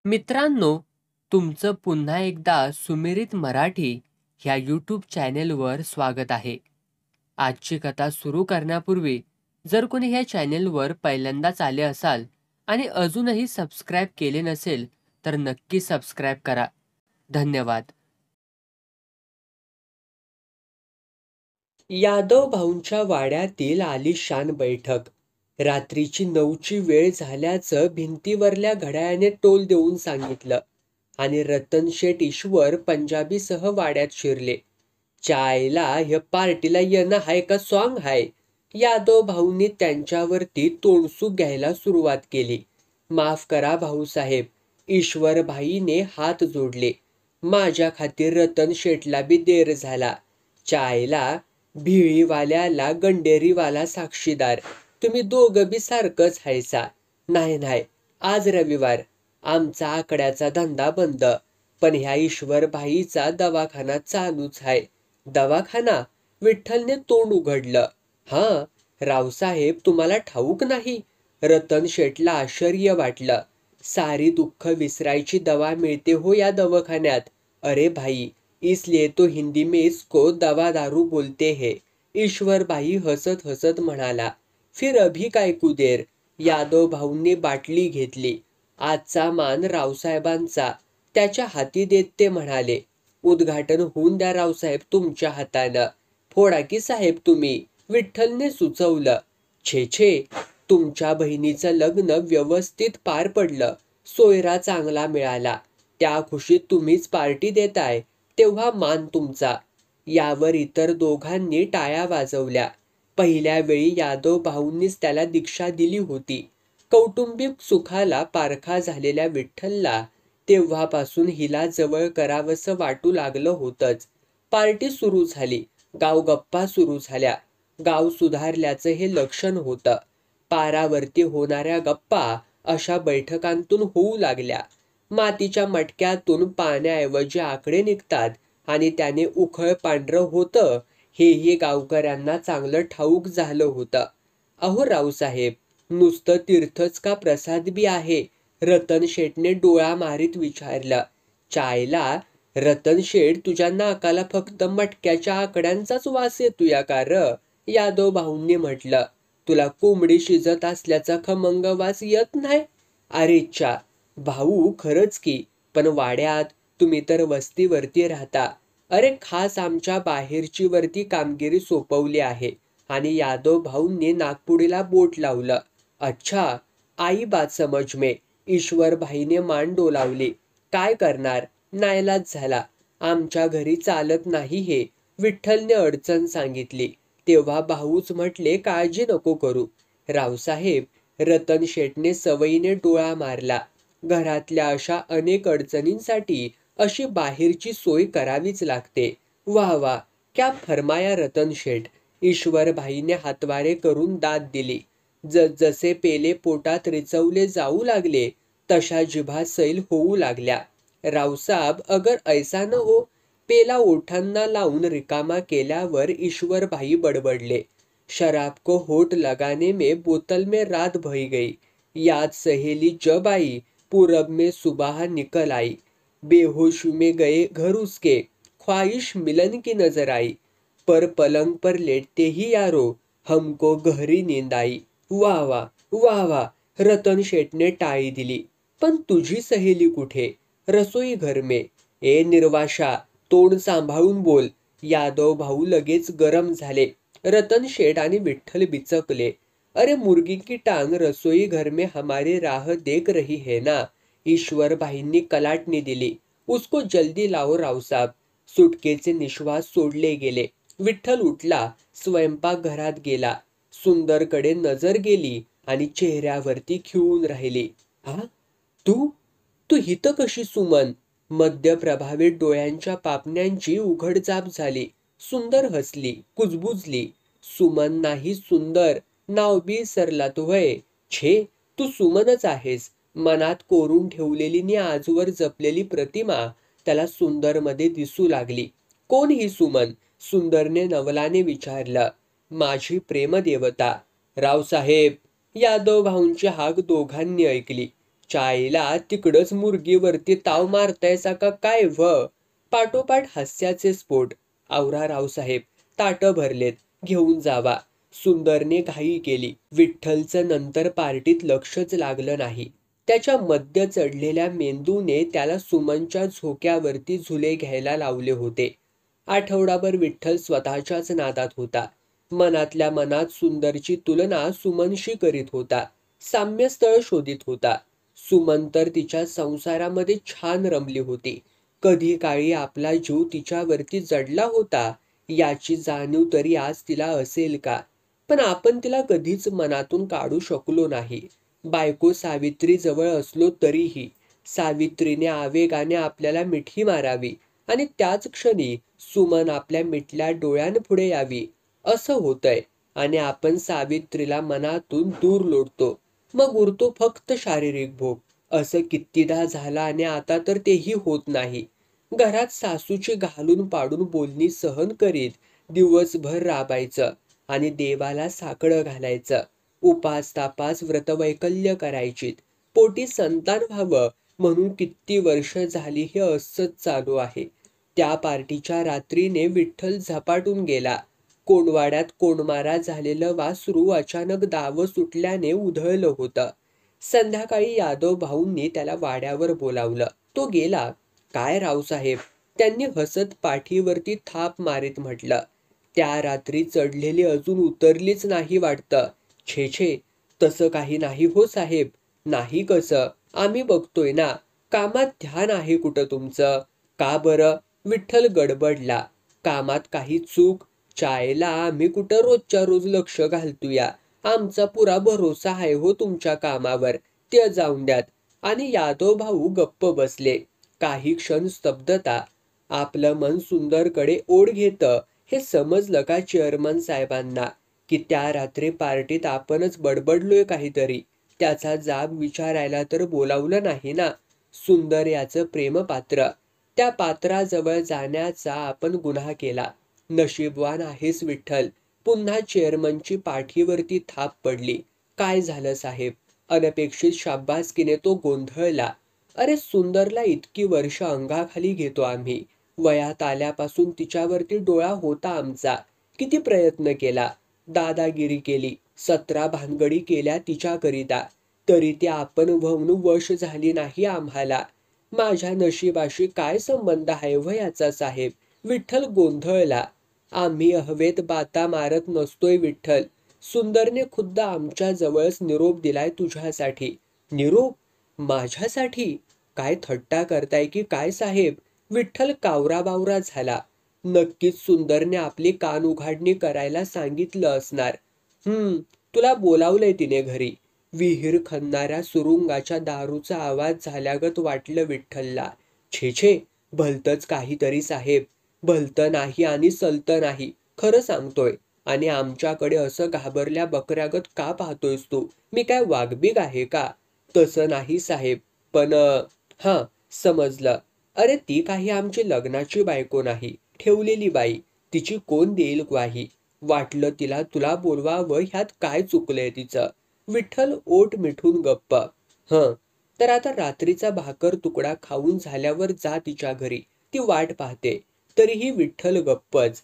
मित्रांनो, तुमचं पुन्हा एकदा सुमिरित मराठी ह्या यूट्यूब चॅनेलवर स्वागत आहे. आजची कथा सुरू करण्यापूर्वी जर कोणी ह्या चॅनेलवर पहिल्यांदाच आले असाल आणि अजूनही सबस्क्राईब केले नसेल तर नक्की सबस्क्राईब करा. धन्यवाद. यादव भाऊंच्या वाड्यातील आलिशान बैठक. रात्रीची 9ची वेळ झाल्याचं भिंतीवरल्या घड्याळाने टोल देऊन सांगितलं आणि रतनशेठ ईश्वर पंजाबीसह वाड्यात शिरले. चायला ह्या पार्टीला येणं हाय का सॉंग हाय? यादव भाऊंनी त्यांच्यावरती तोंडसूक घ्यायला सुरुवात केली. माफ करा भाऊसाहेब, ईश्वरभाईने हात जोडले. माझ्या खातीर रतन शेठला बी देर झाला. चायला भिळीवाल्याला गंडेरीवाला साक्षीदार. तुम्ही दोघं बी सारखंच हायसा. नाही नाही, आज रविवार, आमचा आकड्याचा धंदा बंद, पण ह्या ईश्वरभाईचा दवाखाना चालूच आहे. दवाखाना? विठ्ठलने तोंड उघडलं. हां, रावसाहेब तुम्हाला ठाऊक नाही? रतन शेठला आश्चर्य वाटलं. सारी दुःख विसरायची दवा मिळते हो या दवाखान्यात. अरे भाई, इसलिए तो हिंदी में इसको दवा दारू बोलते हैं. ईश्वरबाई हसत हसत म्हणाला. फिर अभी काय कुदेर? यादव भाऊंनी बाटली घेतली. आजचा मान रावसाहेबांचा. त्याच्या हाती देत ते म्हणाले. उद्घाटन होऊन द्या रावसाहेब तुमच्या हातानं. फोडा की साहेब तुम्ही, विठ्ठलने सुचवलं. छे छे, तुमच्या बहिणीचं लग्न व्यवस्थित पार पडलं. सोयरा चांगला मिळाला. त्या खुशीत तुम्हीच पार्टी देताय, तेव्हा मान तुमचा. यावर इतर दोघांनी टाळ्या वाजवल्या. पहिल्या वेळी यादव भाऊंनीच त्याला दीक्षा दिली होती. कौटुंबिक सुखाला पारखा झालेल्या विठ्ठलला तेव्हापासून हिला जवळ करावंसं वाटू लागलं होतंच. पार्टी सुरू झाली. गाव गप्पा सुरू झाल्या. गाव सुधारल्याचं हे लक्षण होतं. पारावरती होणाऱ्या गप्पा अशा बैठकांतून होऊ लागल्या. मातीच्या मटक्यातून पाण्याऐवजी आकडे निघतात आणि त्याने उखळ पांढरं होतं, हेही गावकऱ्यांना चांगलं ठाऊक झालं होतं. अहो रावसाहेब, नुसतं तीर्थच का प्रसाद बी आहे? रतन शेठने डोळा मारीत विचारलं. चायला, रतन शेठ तुझ्या नाकाला फक्त मटक्याच्या आकड्यांचाच वास येतोया का र? यादव भाऊंनी म्हटलं. तुला कोंबडी शिजत असल्याचा खमंग वास येत नाही? अरेच्छा भाऊ, खरंच की, पण वाड्यात तुम्ही तर वस्तीवरती राहता. अरे खास आमच्या बाहेरची वरती कामगिरी सोपवली आहे. आणि यादव भाऊंनी नागपुडीला बोट लावलं. अच्छा, आई बात समज में. ईश्वरभाईने मान डोलावली. काय करणार, नाईलाज झाला. आमच्या घरी चालत नाही हे, विठ्ठलने अडचण सांगितली. तेव्हा भाऊच म्हटले काळजी नको करू. रावसाहेब, रतन शेठने सवयीने डोळा मारला. घरातल्या अशा अनेक अडचणींसाठी अशी बाहेरची सोय करावीच लागते. वा वा, क्या फरमाया रतन शेठ. ईश्वरभाईने हातवारे करून दाद दिली. जसे पेले पोटात रिचवले जाऊ लागले तशा जिभा सैल होऊ लागल्या. रावसाब, अगर ऐसा न हो. पेला ओठांना लावून रिकामा केल्यावर ईश्वरभाई बडबडले. शराब को होठ लगाने में बोतल में रात भई गई. याद सहेली जब आई, पूरब में सुबह निकल आई. बेहोश में गए घर उसके, ख्वाहिश मिलन की नजर आई. पर पलंग पर लेटते ही यारो, हमको गहरी नींद आई. वाह वाह वाह वाह, रतन शेठने टाळी दिली. पण तुझी सहेली कुठे? रसोई घर में. ए निर्वाशा, तोंड सांभाळून बोल. यादव भाऊ लगेच गरम झाले. रतन शेठ आणि विठ्ठल बिचकले. अरे मुर्गी की टांग रसोई घर में हमारी राह देख रही है ना. ईश्वर भाईंनी कलाटणी दिली. उसको जल्दी लाओ रावसाब. सुटकेचे निश्वास सोडले गेले. विठ्ठल उठला, स्वयंपाकघरात गेला. सुंदरकडे नजर गेली आणि चेहऱ्यावरती खिळून राहिली. हा, तू तू हिथं कशी सुमन? मध्य प्रभावित डोळ्यांच्या पापण्यांची उघडझाप झाली. सुंदर हसली, कुजबुजली. सुमन नाही, सुंदर. नाव बी सरलात व्हय. छे, तू सुमनच आहेस. मनात कोरून ठेवलेली नि आजवर जपलेली प्रतिमा त्याला सुंदरमध्ये दिसू लागली. कोण ही सुमन? सुंदरने नवलाने विचारलं. माझी प्रेमदेवता. रावसाहेब. यादव भाऊंची हाक दोघांनी ऐकली. चायला तिकडच मुर्गीवरती ताव मारतायसा का काय व? पाठोपाठ हास्याचे स्फोट. आवरा रावसाहेब, ताटं भरलेत, घेऊन जावा. सुंदरने घाई केली. विठ्ठलचं नंतर पार्टीत लक्षच लागलं नाही. त्याच्या मद्य चढलेल्या मेंदूने त्याला सुमनच्या झोक्यावरती झुले घ्यायला लावले होते. आठवडाभर विठ्ठल स्वतःच्याच नादात होता. मनातल्या मनात सुंदरची तुलना सुमनशी करीत होता. साम्यस्थळ शोधित होता. सुमन तर तिच्या संसारामध्ये छान रमली होती. कधी काळी आपला जीव तिच्यावरती जडला होता याची जाणीव तरी आज तिला असेल का? पण आपण तिला कधीच मनातून काढू शकलो नाही. बायको सावित्री जवळ असलो तरीही सावित्रीने आवेगाने आपल्याला मिठी मारावी आणि त्याच क्षणी सुमन आपल्या मिटल्या डोळ्यांपुढे यावी असं होतंय. आणि आपण सावित्रीला मनातून दूर लोटतो. मग उरतो फक्त शारीरिक भोग. असं कितीदा झालं आणि आता तर तेही होत नाही. घरात सासूची घालून पाडून बोलणी सहन करीत दिवसभर राबायचं आणि देवाला साकडं घालायचं. उपास तापास व्रतवैकल्य करायचीत. पोटी संतान व्हावं म्हणून किती वर्ष झाली हे असंच चालू आहे. त्या पार्टीच्या रात्रीने विठ्ठल झपाटून गेला. कोंडवाड्यात कोंडमारा झालेलं वासरू अचानक दाव सुटल्याने उधळलं होतं. संध्याकाळी यादव भाऊंनी त्याला वाड्यावर बोलावलं. तो गेला. काय रावसाहेब, त्यांनी हसत पाठीवरती थाप मारीत म्हटलं. त्या रात्री चढलेली अजून उतरलीच नाही वाटतं. छे छे, तसं काही नाही हो साहेब. नाही कसं? आम्ही बघतोय ना. कामात ध्यान आहे कुठं तुमचं? का बरं? विठ्ठल गडबडला. कामात काही चूक? चायला आम्ही कुठं रोजच्या रोज लक्ष घालतोया. आमचा पुरा भरोसा आहे हो तुमच्या कामावर. ते जाऊन द्यात. आणि यादव भाऊ गप्प बसले. काही क्षण स्तब्धता. आपलं मन सुंदरकडे ओढ घेतं हे समजलं का चेअरमन साहेबांना की त्या रात्री पार्टीत आपणच बडबडलोय काहीतरी. त्याचा जाब विचारायला तर बोलावलं नाही ना. सुंदर याचं प्रेमपात्र. त्या पात्राजवळ जाण्याचा आपण गुन्हा केला. नशीबवान आहेस विठ्ठल. पुन्हा चेअरमनची पाठीवरती थाप पडली. काय झालं साहेब? अनपेक्षित शाब्बासकीने तो गोंधळला. अरे सुंदरला इतकी वर्ष अंगाखाली घेतो आम्ही. वयात आल्यापासून तिच्यावरती डोळा होता आमचा. किती प्रयत्न केला. दादागिरी केली. 17 भानगडी केल्या तिच्याकरिता. तरी ती आपण वहून वश झाली नाही आम्हाला. माझ्या नशिबाशी काय संबंध आहे वयाचा साहेब? विठ्ठल गोंधळला. आम्ही हवेत बाता मारत नसतोय विठ्ठल. सुंदरने खुद्द आमच्या जवळच निरोप दिलाय तुझ्यासाठी. निरोप? माझ्यासाठी? काय थट्टा करताय की काय साहेब? विठ्ठल कावराबावरा झाला. नक्कीच सुंदरने आपली कान उघाडणी करायला सांगितलं असणार. तुला बोलावलंय तिने घरी. विहीर खणणाऱ्या सुरुंगाच्या दारूचा आवाज झाल्यागत वाटलं विठ्ठलला. छे छे, भलतंच काहीतरी साहेब. भलतं नाही आणि सलतं नाही. खरं सांगतोय. आणि आमच्याकडे असं घाबरल्या बकऱ्यागत का पाहतोयस तू? मी काय वाघबीग आहे का? तसं नाही साहेब. पण हां, समजलं. अरे ती काही आमची लग्नाची बायको नाही. ठेवलेली बाई. तिची कोण देईल ग्वाही? वाटलं तिला तुला बोलवावं ह्यात काय चुकलंय तिचं? विठ्ठल ओठ मिठून गप्प. तर आता रात्रीचा भाकर तुकडा खाऊन झाल्यावर जा तिच्या घरी. ती वाट पाहते. तरीही विठ्ठल गप्पच.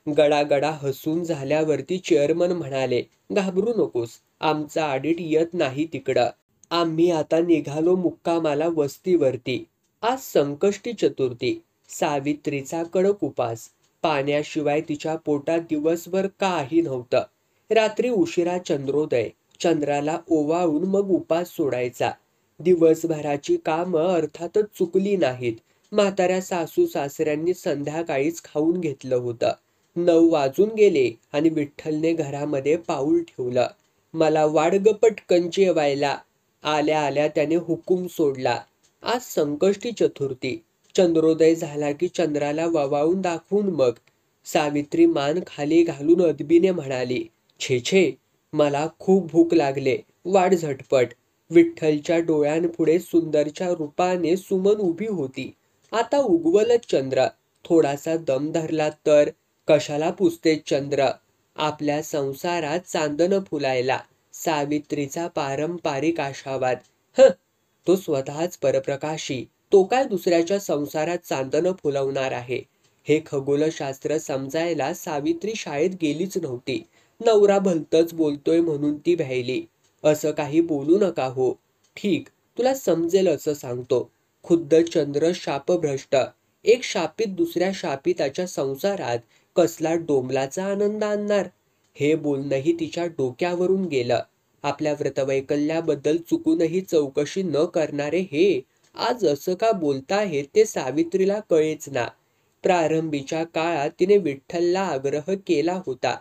गडागडा हसून झाल्यावरती चेअरमन म्हणाले, घाबरू नकोस. आमचा ऑडिट येत नाही तिकडं. आम्ही आता निघालो मुक्कामाला वस्तीवरती. आज संकष्टी चतुर्थी. सावित्रीचा कडक उपास. पाण्याशिवाय तिच्या पोटात दिवसभर काही नव्हतं. रात्री उशिरा चंद्रोदय. चंद्राला ओवाळून मग उपास सोडायचा. दिवसभराची कामं अर्थातच चुकली नाहीत. म्हाताऱ्या सासू सासऱ्यांनी संध्याकाळीच खाऊन घेतलं होतं. 9 वाजून गेले आणि विठ्ठलने घरामध्ये पाऊल ठेवलं. मला वाढ ग पटकन जेवायला. आल्या आल्या त्याने हुकूम सोडला. आज संकष्टी चतुर्थी. चंद्रोदय झाला की चंद्राला ववाळून दाखवून मग. सावित्री मान खाली घालून अदबीने म्हणाली, छे छे, मला खूप भूक लागले. वाढ झटपट. विठ्ठलच्या डोळ्यांपुढे सुंदरच्या रूपाने सुमन उभी होती. आता उगवलच चंद्र. थोडासा दम धरला तर? कशाला पुसते चंद्र? आपल्या संसारात चांदणं फुलायला. सावित्रीचा पारंपरिक आशावाद. तो स्वतःच परप्रकाशी, तो काय दुसऱ्याच्या संसारात चांदणं फुलवणार आहे. हे खगोलशास्त्र समजायला सावित्री शाळेत गेलीच नव्हती. नवरा भलतंच बोलतोय म्हणून ती भ्यायली. असं काही बोलू नका हो. ठीक, तुला समजेल असं सांगतो. खुद्द चंद्र शापभ्रष्ट, एक शापित दुसऱ्या शापिताच्या संसारात कसला डोंबलाचा आनंद आणणार. हे बोलणंही तिच्या डोक्यावरून गेलं. आपल्या व्रतवैकल्याबद्दल चुकूनही चौकशी न करणारे हे आज असं का बोलताहेत ते सावित्रीला कळेच ना. प्रारंभीच्या काळात तिने विठ्ठलला आग्रह केला होता.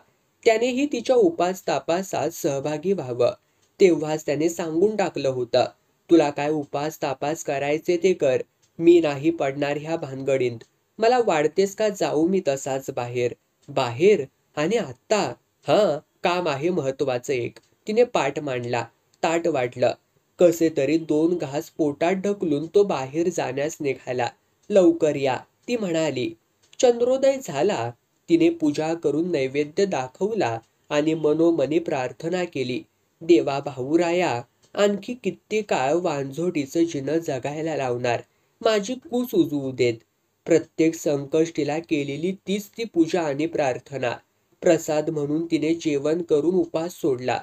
त्यानेही तिच्या उपास-तापासात सहभागी व्हावं. तेव्हाच त्याने सांगून टाकलं होतं, तुला काय उपास-तापास करायचे ते कर. मी नाही पडणार ह्या भानगडीत. मला वाढतेस का जाऊ मी तसाच बाहेर. बाहेर? आणि आत्ता? हां, काम आहे महत्वाचं एक. तिने पाठ मांडला. ताट वाढलं. कसे तरी 2 घास पोटात ढकलून तो बाहेर जाण्यास निघाला. लवकर या, ती म्हणाली. चंद्रोदय झाला. तिने पूजा करून नैवेद्य दाखवला आणि मनोमनी प्रार्थना केली. देवा भाऊराया, आणखी किती काळ वांझोटीचं जिनं जगायला लावणार. माझी कूस उजवू देत. प्रत्येक संकष्टीला केलेली तीच ती पूजा आणि प्रार्थना. प्रसाद म्हणून तिने जेवण करून उपास सोडला.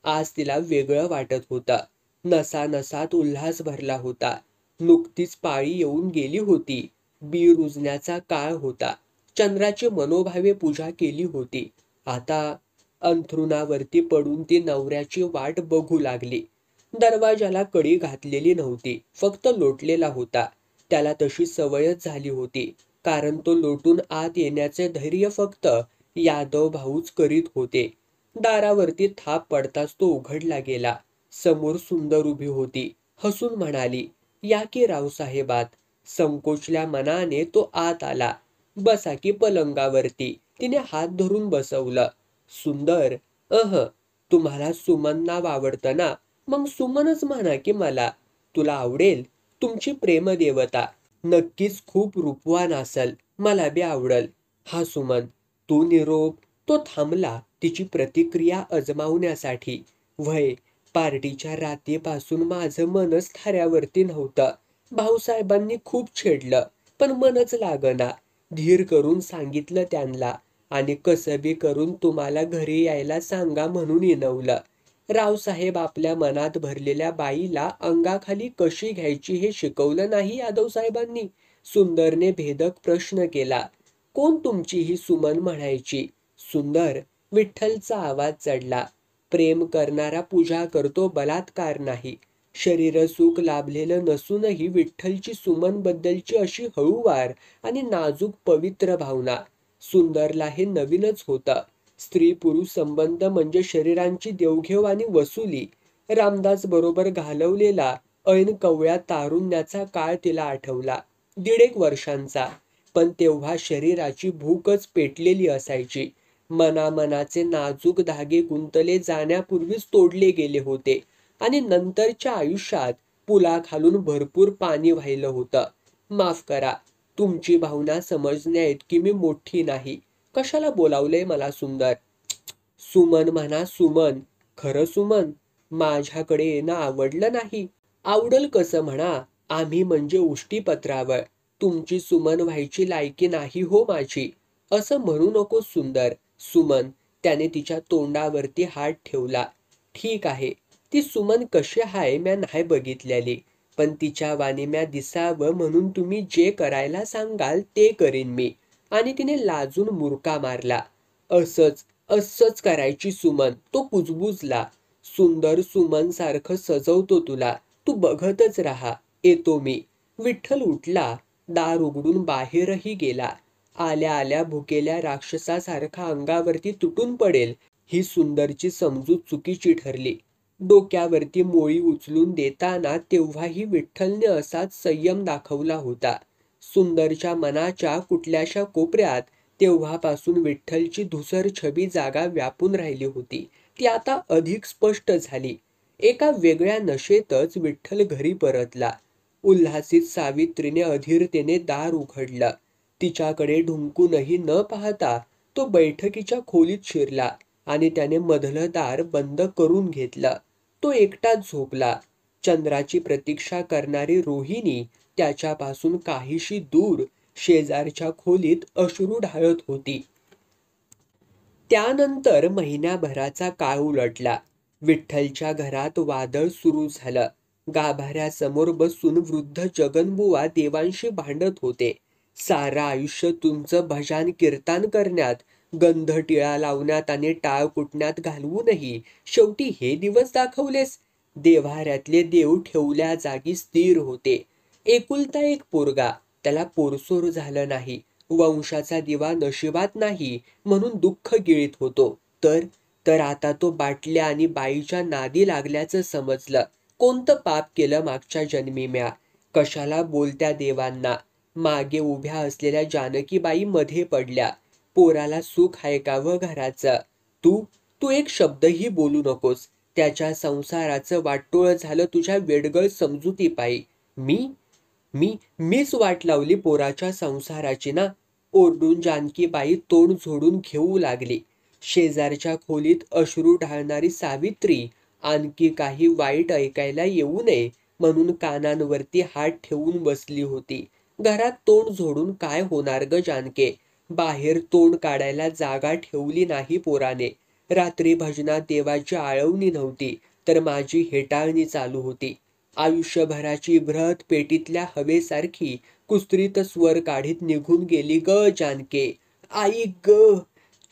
आज तिला वेगळं वाटत होतं. नसा-नसात उल्हास भरला होता. नुकतीच पाळी येऊन गेली होती. बी रुजण्याचा काळ होता. चंद्राची मनोभावे पूजा केली होती. आता अंथरुणावरती पडून ती नवऱ्याची वाट बघू लागली. दरवाजाला कडी घातलेली नव्हती, फक्त लोटलेला होता. त्याला तशी सवयच झाली होती, कारण तो लोटून आत येण्याचे धैर्य फक्त यादव भाऊच करीत होते. दारावरती थाप पडताच तो उघडला गेला. समोर सुंदर उभी होती. हसून म्हणाली, या की रावसाहेबात. संकोचल्या मनाने तो आत आला. बसा की पलंगावरती. तिने हात धरून बसवलं. सुंदर, तुम्हाला सुमन नाव आवडतं ना, मग सुमनच म्हणा की मला. तुला आवडेल. तुमची प्रेमदेवता नक्कीच खूप रूपवान असल. मला बी आवडल. हा सुमन. तू निरोप. तो थांबला तिची प्रतिक्रिया अजमावण्यासाठी. वय, पार्टीच्या रात्रीपासून माझं मनच थाऱ्यावरती नव्हतं. भाऊसाहेबांनी खूप छेडलं, पण मनच लागना. धीर करून सांगितलं त्यांना आणि कसं बी करून तुम्हाला घरी यायला सांगा म्हणून इनवलं. रावसाहेब आपल्या मनात भरलेल्या बाईला अंगाखाली कशी घ्यायची हे शिकवलं नाही यादव साहेबांनी. सुंदरने भेदक प्रश्न केला. कोण तुमची ही सुमन म्हणायची? सुंदर. विठ्ठलचा आवाज चढला. प्रेम करणारा पूजा करतो, बलात्कार नाही. शरीर सुख लाभलेलं नसूनही विठ्ठलची सुमन बद्दलची अशी हळूवार आणि नाजूक पवित्र भावना. सुंदरला हे नवीनच होतं. स्त्री पुरुष संबंध म्हणजे शरीरांची देवघेव आणि वसुली. रामदास बरोबर घालवलेला ऐन कवळ्या तारुण्याचा काळ तिला आठवला. 1.5 वर्षांचा. पण तेव्हा शरीराची भूकच पेटलेली असायची. मनामनाचे नाजूक धागे गुंतले जाण्यापूर्वीच तोडले गेले होते आणि नंतरच्या आयुष्यात पुलाखालून भरपूर पाणी वाहिलं होतं. माफ करा, तुमची भावना समजण्या इतकी मी मोठी नाही. कशाला बोलावलंय मला सुंदर? सुमन म्हणा सुमन. खरं सुमन, माझ्याकडे येणं आवडलं नाही. आवडल कसं म्हणा. आम्ही म्हणजे उष्टीपत्रावर. तुमची सुमन व्हायची लायकी नाही हो माझी. असं म्हणू नको सुंदर. सुमन. त्याने तिच्या तोंडावरती हात ठेवला. ठीक आहे, ती सुमन कशी हाय म्या नाही बघितलेली, पण तिच्या वाणी म्या दिसावं म्हणून तुम्ही जे करायला सांगाल ते करीन मी. आणि तिने लाजून मुरका मारला. असंच करायची सुमन. तो कुजबुजला. सुंदर, सुमन सारखं सजवतो तुला. तू बघतच राहा. येतो मी. विठ्ठल उठला. दार उघडून बाहेरही गेला. आल्या आल्या भुकेल्या राक्षसासारखा अंगावरती तुटून पडेल ही सुंदरची समजूत चुकीची ठरली. डोक्यावरती मोळी उचलून देताना तेव्हाही विठ्ठलने असाच संयम दाखवला होता. सुंदरच्या मनाच्या कुठल्याशा कोपऱ्यात तेव्हापासून विठ्ठलची धुसर छबी जागा व्यापून राहिली होती. ती आता अधिक स्पष्ट झाली. एका वेगळ्या नशेतच विठ्ठल घरी परतला. उल्हासित सावित्रीने अधीरतेने दार उघडलं. तिच्याकडे ढुंकूनही न पाहता तो बैठकीच्या खोलीत शिरला आणि त्याने मधलं दार बंद करून घेतलं. तो एकटाच झोपला. चंद्राची प्रतीक्षा करणारी रोहिणी त्याच्यापासून काहीशी दूर शेजारच्या खोलीत अश्रू ढाळत होती. त्यानंतर महिन्याभराचा काळ उलटला. विठ्ठलच्या घरात वादळ सुरू झालं. गाभाऱ्यासमोर बसून वृद्ध जगनबुवा देवांशी भांडत होते. सारं आयुष्य तुमचं भजन कीर्तन करण्यात, गंध टिळा लावण्यात आणि टाळ कुटण्यात घालवूनही शेवटी हे दिवस दाखवलेस. देव्हाऱ्यातले देव ठेवल्या जागी स्थिर होते. एकुलता एक पोरगा, त्याला पोरसोर झालं नाही. वंशाचा दिवा नशिबात नाही म्हणून दुःख गिळीत होतो. तर आता तो बाटल्या आणि बाईच्या नादी लागल्याचं समजलं. कोणतं पाप केलं मागच्या जन्मी म्या? कशाला बोलत्या देवांना? मागे उभ्या असलेल्या जानकीबाई मध्ये पडल्या. पोराला सुख आहे का व घराचं? तू एक शब्दही बोलू नकोस. त्याच्या संसाराचं वाटोळं झालं तुझ्या वेडगळ समजुतीपायी. मीच वाट लावली पोराच्या संसाराची ना? ओरडून जानकीबाई तोंड झोडून घेऊ लागली. शेजारच्या खोलीत अश्रू ढाळणारी सावित्री आणखी काही वाईट ऐकायला येऊ नये म्हणून कानांवरती हात ठेवून बसली होती. घरात तोंड झोडून काय होणार ग जानके? बाहेर तोंड काढायला जागा ठेवली नाही पोराने. रात्री भजनात देवाची आळवणी नव्हती तर माझी हेटाळणी चालू होती. आयुष्यभराची ब्रहत पेटीतल्या हवेसारखी कुस्त्रीत स्वर काढीत निघून गेली ग जानके. आई ग!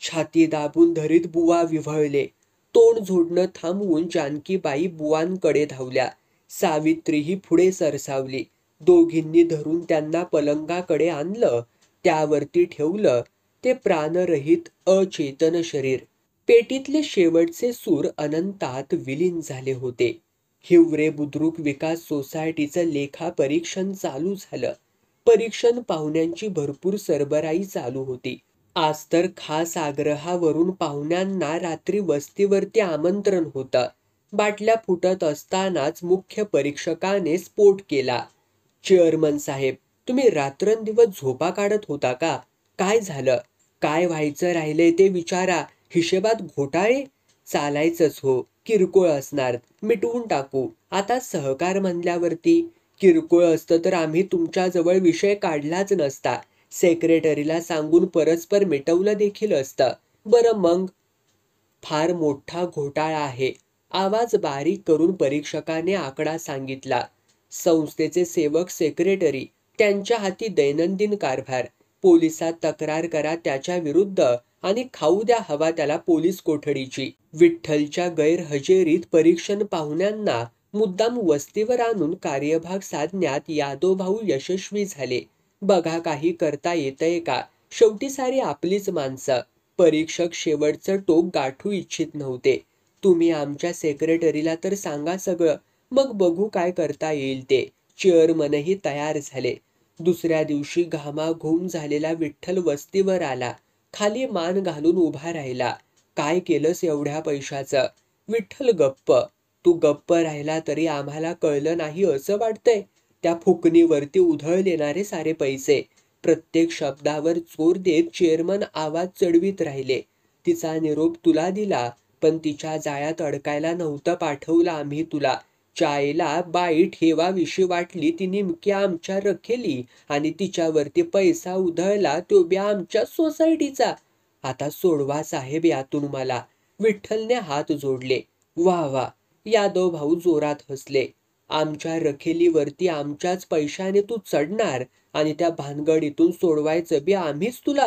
छाती दाबून धरीत बुवा विव्हळले. तोंड झोडणं थांबवून जानकीबाई बुवांकडे धावल्या. सावित्रीही पुढे सरसावली. दोघींनी धरून त्यांना पलंगाकडे आणलं. त्यावरती ठेवलं ते प्राणरहित अचेतन शरीर. पेटीतले शेवटचे सूर अनंतात विलीन झाले होते. हिवरे बुद्रुक विकास सोसायटीचं लेखा परीक्षण चालू झालं. परीक्षण पाहुण्यांची भरपूर सरबराई चालू होती. आज तर खास आग्रहावरून पाहुण्यांना रात्री वस्तीवरती आमंत्रण होतं. बाटल्या फुटत असतानाच मुख्य परीक्षकाने स्फोट केला. चेअरमन साहेब, तुम्ही रात्रंदिवस झोपा काढत होता का? काय झालं? काय व्हायचं राहिलंय ते विचारा. हिशेबात घोटाळे? चालायचंच हो. किरकोळ असणार, मिटवून टाकू. आता सहकार म्हणल्यावरती किरकोळ असतं तर आम्ही तुमच्याजवळ विषय काढलाच नसता. सेक्रेटरीला सांगून परस्पर मिटवलं देखील असतं. बरं मग? फार मोठा घोटाळा आहे. आवाज बारीक करून परीक्षकाने आकडा सांगितला. संस्थेचे सेवक सेक्रेटरी, त्यांच्या हाती दैनंदिन कारभार. पोलिसात तक्रार करा त्याच्या विरुद्ध आणि खाऊ द्या हवा त्याला पोलीस कोठडीची. विठ्ठलच्या गैरहजेरीत परीक्षण पाहुण्यांना मुद्दाम वस्तीवर आणून कार्यभाग साधण्यात यादवभाऊ यशस्वी झाले. बघा काही करता येतंय का? शेवटी सारी आपलीच माणसं. परीक्षक शेवटचं टोक गाठू इच्छित नव्हते. तुम्ही आमच्या सेक्रेटरीला तर सांगा सगळं, मग बघू काय करता येईल ते. चेअरमनही तयार झाले. दुसऱ्या दिवशी घामाघूम झालेला विठ्ठल वस्तीवर आला. खाली मान घालून उभा राहिला. काय केलंस एवढ्या पैशाचं? विठ्ठल गप्प. तू गप्प राहिला तरी आम्हाला कळलं नाही असं वाटतंय? त्या फुकणीवरती उधळलेणारे सारे पैसे. प्रत्येक शब्दावर जोर देत चेअरमन आवाज चढवीत राहिले. तिचा निरोप तुला दिला, पण तिच्या जाळ्यात अडकायला नव्हतं पाठवलं आम्ही तुला. चायला बाई ठेवाविषयी वाटली ती नेमकी आमच्या रखेली आणि तिच्यावरती पैसा उधळला तो बी आमच्या सोसायटीचा. आता सोडवा साहेब यातून मला. विठ्ठलने हात जोडले. वा वा. यादव भाऊ जोरात हसले. आमच्या रखेलीवरती आमच्याच पैशाने तू चढणार आणि त्या भानगडीतून सोडवायचं बी आम्हीच तुला?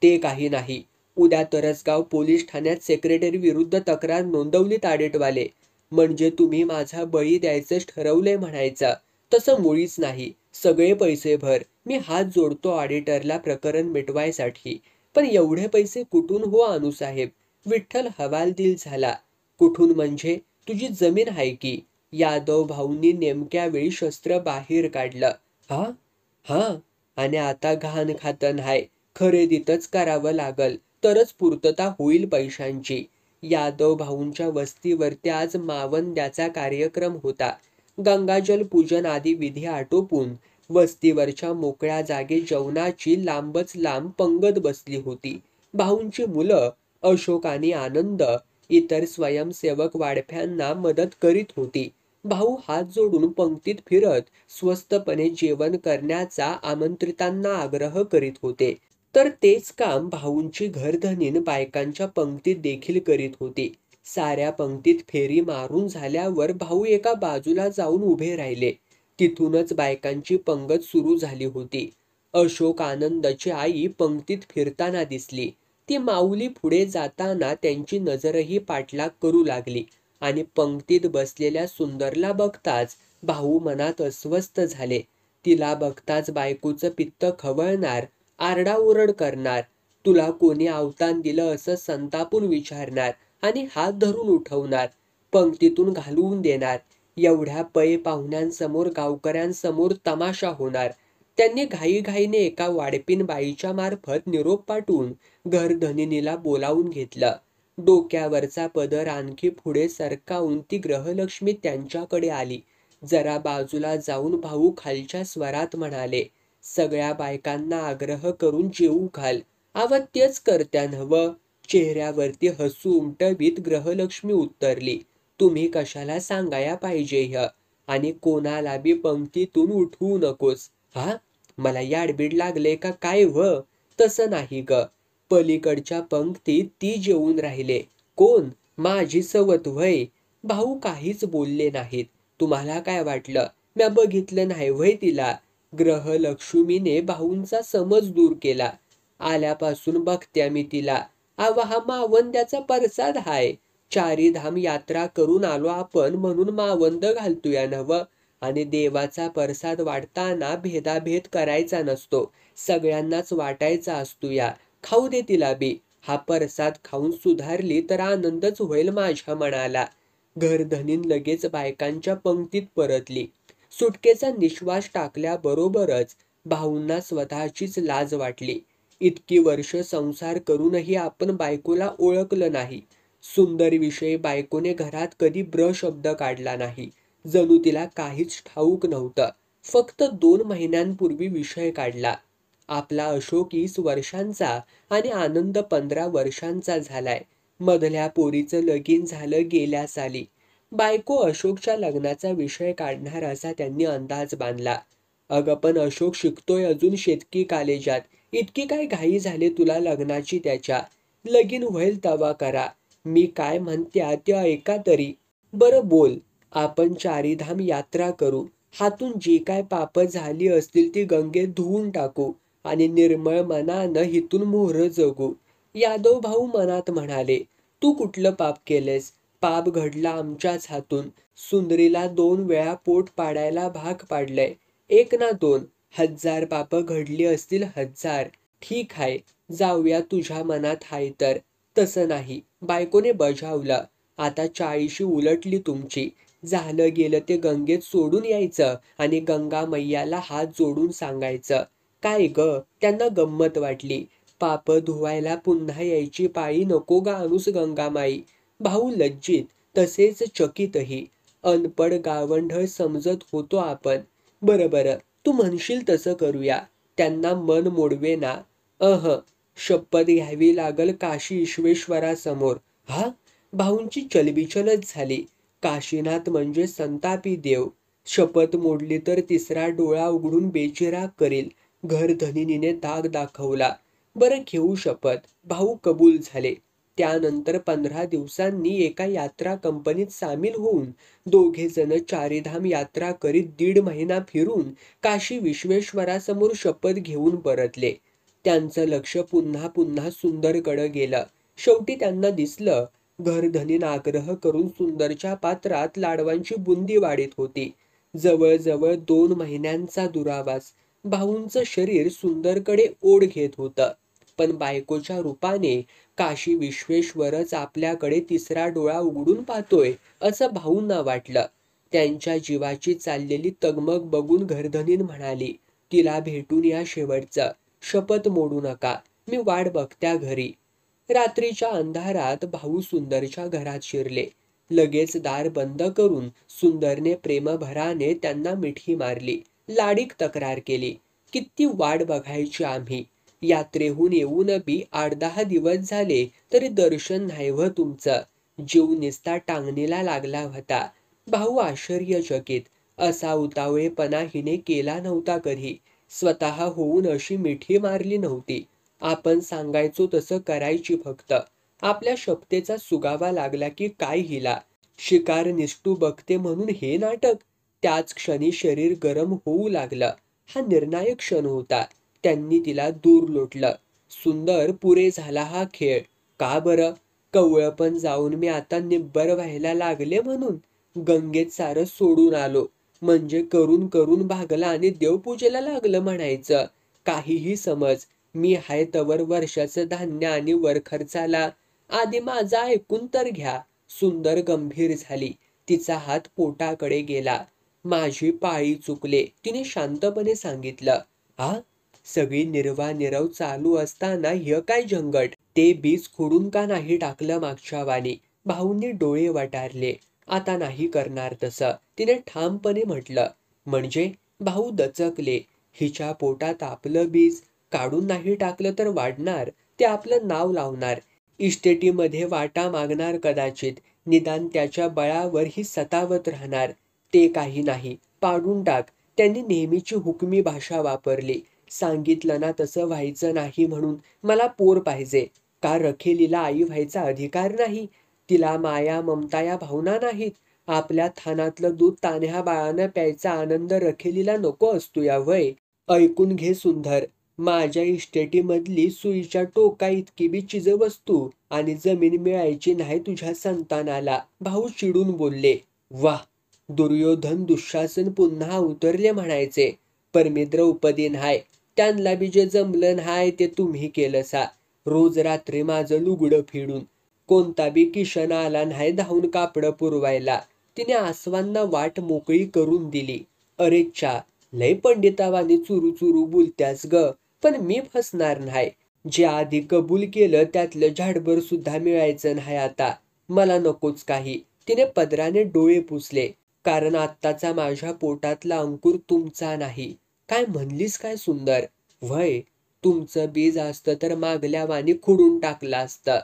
ते काही नाही. उद्या तरसगाव पोलीस ठाण्यात सेक्रेटरी विरुद्ध तक्रार नोंदवली ताडेटवाले. म्हणजे तुम्ही माझा बळी द्यायचंच ठरवलंय म्हणायचं. तसं मुळीच नाही. सगळे पैसे भर. मी हात जोडतो ऑडिटरला प्रकरण मिटवायसाठी. पण एवढे पैसे कुठून हो आणू साहेब? विठ्ठल हवालदिल झाला. कुठून म्हणजे? तुझी जमीन आहे की? यादव भाऊंनी नेमक्या वेळी शस्त्र बाहेर काढलं. हा, आणि आता घाण खातं आहे. खरेदीतच करावं लागल तरच पूर्तता होईल पैशांची. यादव भाऊंच्या वस्तीवरती आज मावंद्याचा कार्यक्रम होता. गंगाजल पूजन आदी विधी आटोपून वस्तीवरच्या मोकळ्या जागेत जेवणाची लांबच लांब पंगत बसली होती. भाऊंची मुलं अशोक आणि आनंद इतर स्वयंसेवक वाडफ्यांना मदत करीत होती. भाऊ हात जोडून पंक्तीत फिरत स्वस्तपणे जेवण करण्याचा आमंत्रितांना आग्रह करीत होते. तर तेच काम भाऊंची घरधनीन बायकांच्या पंक्तीत देखील करीत होती. साऱ्या पंक्तीत फेरी मारून झाल्यावर भाऊ एका बाजूला जाऊन उभे राहिले. तिथूनच बायकांची पंगत सुरू झाली होती. अशोक आनंदाची आई पंक्तीत फिरताना दिसली. ती माऊली पुढे जाताना त्यांची नजरही पाठलाग करू लागली आणि पंक्तीत बसलेल्या सुंदरला बघताच भाऊ मनात अस्वस्थ झाले. तिला बघताच बायकोचं पित्त खवळणार, आरडाओरड करणार, तुला कोणी अवतान दिलं असं संतापून विचारणार आणि हात धरून उठवणार, पंक्तीतून घालवून देणार. एवढ्या पै पाहुण्यांसमोर, गावकऱ्यांसमोर तमाशा होणार. त्यांनी घाईघाईने एका वाडपीन बाईच्या मार्फत निरोप पाठवून घरधनिनीला बोलावून घेतलं. डोक्यावरचा पदर आणखी पुढे सरकावून ती ग्रहलक्ष्मी त्यांच्याकडे आली. जरा बाजूला जाऊन भाऊ खालच्या स्वरात म्हणाले, सगळ्या बायकांना आग्रह करून जेवू घाल. आव तेच करत्या नव्ह. चेहऱ्यावरती हसू उमटवीत ग्रहलक्ष्मी उत्तरली, तुम्ही कशाला सांगाया पाहिजे ह्य, आणि कोणाला बी पंक्तीतून उठवू नकोस. हा, मला याडबीड लागले का काय व? तसं नाही ग. पलीकडच्या पंक्तीत ती जेवून राहिले. कोण? माझी सवत व्हय? भाऊ काहीच बोलले नाहीत. तुम्हाला काय वाटलं? म्या बघितलं नाही व्हय तिला? ग्रहलक्ष्मीने भाऊंचा समज दूर केला. आल्यापासून बघत्या मी तिला. आवा हा मावंद्याचा परसाद हाय. चारी धाम यात्रा करून आलो आपण म्हणून मावंद घालतोया नव. आणि देवाचा प्रसाद वाटताना भेदाभेद करायचा नसतो. सगळ्यांनाच वाटायचा असतो या. खाऊ दे तिला बी. हा प्रसाद खाऊन सुधारली तर आनंदच होईल माझ्या मनाला. घरधनीन लगेच बायकांच्या पंक्तीत परतली. सुटकेचा निश्वास टाकल्याबरोबरच भाऊंना स्वतःचीच लाज वाटली. इतकी वर्ष संसार करूनही आपण बायकोला ओळखलं नाही. सुंदर विषयी बायकोने घरात कधी ब्र शब्द काढला नाही. जणू तिला काहीच ठाऊक नव्हतं. फक्त 2 महिन्यांपूर्वी विषय काढला. आपला अशोक 20 वर्षांचा आणि आनंद 15 वर्षांचा झालाय. मधल्या पोरीचं लगीन झालं गेल्या साली. बायको अशोकच्या लग्नाचा विषय काढणार असा त्यांनी अंदाज बांधला. अगं पण अशोक शिकतोय अजून शेतकी कॉलेजात. इतकी काय घाई झाली तुला लग्नाची त्याच्या? लगीन होईल तवा करा. मी काय म्हणत्या ते ऐका तरी. बरं बोल. आपण चारीधाम यात्रा करू. हातून जी काय पाप झाली असतील ती गंगेत धुवून टाकू आणि निर्मळ मनानं हितून मोहरं जगू. यादव भाऊ मनात म्हणाले, तू कुठलं पाप केलेस? पाप घडला आमच्याच हातून. सुंदरीला 2 वेळा पोट पाडायला भाग पाडलंय. 1 ना 2, 1000 पाप घडली असतील 1000. ठीक आहे, जाऊया तुझ्या मनात हाय तर. तसं नाही, बायकोने बजावलं. आता 40 उलटली तुमची. झालं गेलं ते गंगेत सोडून यायचं आणि गंगा मैयाला हात जोडून सांगायचं. काय ग? त्यांना गंमत वाटली. पाप धुवायला पुन्हा यायची पाळी नको ग आणूस गंगामाई. भाऊ लज्जित, तसेच चकितही. अनपड गावंढळ समजत होतो आपण. बरं, तू म्हणशील तसं करूया. त्यांना मन मोडवेना. शपथ घ्यावी लागल काशी विश्वेश्वरासमोर. हा? भाऊंची चलबिचलच झाली. काशीनाथ म्हणजे संतापी देव. शपथ मोडली तर 3रा डोळा उघडून बेचिराग करील. घरधनिनीने दाग दाखवला. बरं घेऊ शपथ. भाऊ कबूल झाले. त्यानंतर 15 दिवसांनी एका यात्रा कंपनीत सामील होऊन दोघे जण चारीधाम यात्रा करीत 1.5 महिना फिरून काशी विश्वेश्वरासमोर शपथ घेऊन परतले. त्यांचं लक्ष पुन्हा सुंदरकडं गेलं. शेवटी त्यांना दिसलं, घरधनीन आग्रह करून सुंदरच्या पात्रात लाडवांची बुंदी वाढीत होती. जवळजवळ 2 महिन्यांचा दुरावास. भाऊंचं शरीर सुंदरकडे ओढ घेत होतं. पण बायकोच्या रूपाने काशी विश्वेश्वरच आपल्याकडे 3रा डोळा उघडून पाहतोय असं भाऊंना वाटलं. त्यांच्या जीवाची चाललेली तगमग बघून घरधनीन म्हणाली, तिला भेटून या शेवटचं. शपथ मोडू नका. मी वाट बघत्या घरी. रात्रीच्या अंधारात भाऊ सुंदरच्या घरात शिरले. लगेच दार बंद करून सुंदरने प्रेमभराने त्यांना मिठी मारली. लाडीक तक्रार केली, किती वाट बघायची आम्ही. यात्रेहून येऊन बी 8-10 दिवस झाले तरी दर्शन नाही व तुमचं. जीव निस्ता टांगणीला लागला होता. भाऊ आश्चर्यचकित. असा उतावळेपणा हिने केला नव्हता कधी. स्वतः होऊन अशी मिठी मारली नव्हती. आपण सांगायचो तसं करायची फक्त. आपल्या शपथेचा सुगावा लागला की काय हिला? शिकार निष्ठू बघते म्हणून हे नाटक? त्याच क्षणी शरीर गरम होऊ लागलं. हा निर्णायक क्षण होता. त्यांनी तिला दूर लोटलं. सुंदर, पुरे झाला हा खेळ. का बरं? कवळपण जाऊन मी आता निब्बर व्हायला लागले म्हणून. गंगेत सारं सोडून आलो. म्हणजे करून करून भागला आणि देवपूजेला लागलं म्हणायचं. काहीही समज. मी हाय तवर वर्षाचं धान्य आणि वर खर्चाला. आधी माझं ऐकून तर घ्या. सुंदर गंभीर झाली. तिचा हात पोटाकडे गेला. माझी पाळी चुकले, तिने शांतपणे सांगितलं. हा? सगळी निर्वानिरव चालू असताना हे काय झंगट? ते बीज खोडून का नाही टाकलं मागच्या वाणी? भाऊंनी डोळे वटारले. आता नाही करणार तसं, तिने ठामपणे म्हटलं. म्हणजे? भाऊ दचकले. हिच्या पोटात आपलं बीज काढून नाही टाकलं तर वाढणार. ते आपलं नाव लावणार. इस्टेटीमध्ये वाटा मागणार कदाचित. निदान त्याच्या बळावर ही सतावत राहणार. ते काही नाही. पाडून टाक. त्यांनी नेहमीची हुकमी भाषा वापरली. सांगितलं ना तसं व्हायचं नाही म्हणून. मला पोर पाहिजे. का रखेलीला आई व्हायचा अधिकार नाही? तिला माया ममता या भावना नाहीत? आपल्या थानातलं दूध तान्ह्या बाळानं प्यायचा आनंद रखेलीला नको असतो या वय? ऐकून घे सुंदर. माझ्या इस्टेटीमधली सुईच्या टोका इतकी बी चीजवस्तू आणि जमीन मिळायची नाही तुझ्या संतानाला. भाऊ चिडून बोलले. वाह! दुर्योधन दुःशासन पुन्हा उतरले म्हणायचे. पर मी द्रौपदी न्हाय. त्यांना बी जे जमलं न्हाय ते तुम्ही केलं सा. रोज रात्री माझं लुगडं फिडून. कोणता बी किशन आला न्हाय धावून कापडं पुरवायला. तिने आसवांना वाट मोकळी करून दिली. अरेच्चा, लय पंडितावानी चुरू चुरू बोलत्यास ग. पण मी फसणार न्हाय. जे आधी कबूल केलं त्यातलं झाडभर सुद्धा मिळायचं न्हाय आता. मला नकोच काही. तिने पदराने डोळे पुसले. कारण आत्ताचा माझ्या पोटातला अंकुर तुमचा नाही. काय म्हणलीस काय सुंदर? व्हय, तुमचं बीज असतं तर मागल्या वाणी खुडून टाकलं असतं.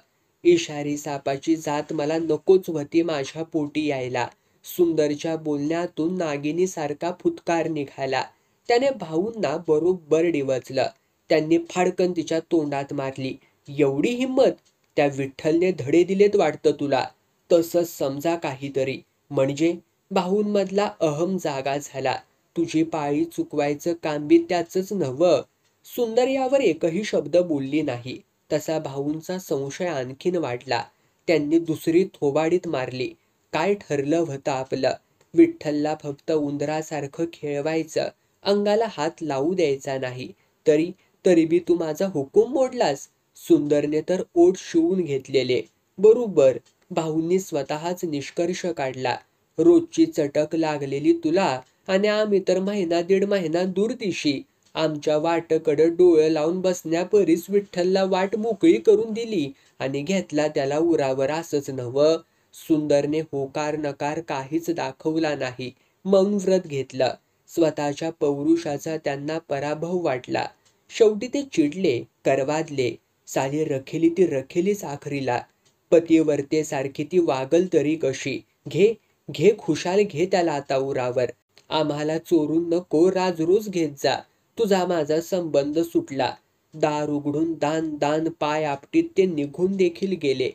इशारी सापाची जात मला नकोच होती माझ्या पोटी यायला. सुंदरच्या बोलण्यातून नागिनीसारखा फुतकार निघाला. त्याने भाऊंना बरोबर डिवचलं. त्यांनी फाडकन तिच्या तोंडात मारली. एवढी हिंमत? त्या विठ्ठलने धडे दिलेत वाटतं तुला. तसंच समजा काहीतरी. म्हणजे? भाऊंमधला अहम जागा झाला. तुझी पाळी चुकवायचं काम बी त्याचंच नव्हं. सुंदर यावर एकही शब्द बोलली नाही. तसा भाऊंचा संशय आणखीन वाढला. त्यांनी दुसरी थोबाडीत मारली. काय ठरलं होतं आपलं? विठ्ठलला फक्त उंदरासारखं खेळवायचं. अंगाला हात लावू द्यायचा नाही. तरी बी तू माझा हुकूम मोडलास. सुंदरने तर ओठ शिवून घेतलेले. बरोबर. भाऊंनी स्वतःच निष्कर्ष काढला. रोजची चटक लागलेली तुला आणि आम्ही तर महिना दीड महिना दूर दिशी. आमच्या वाटकडं डोळं लावून बसण्यापरीस विठ्ठलला वाट मोकळी करून दिली आणि घेतला त्याला उरावर असंच नव्हं. सुंदरने होकार नकार काहीच दाखवला नाही. मग व्रत घेतलं. स्वतःच्या पौरुषाचा त्यांना पराभव वाटला. शेवटी ते चिडले, करवादले. साली रखेली ती रखेलीच आखरीला. पतिवर्तेसारखी ती वागल तरी कशी? घे घे खुशाल घे त्याला आता उरावर. आम्हाला चोरून नको राजरोज घेत जा. तुझा माझा संबंध सुटला. दार उघडून दान दान पाय आपटीत ते निघून देखील गेले.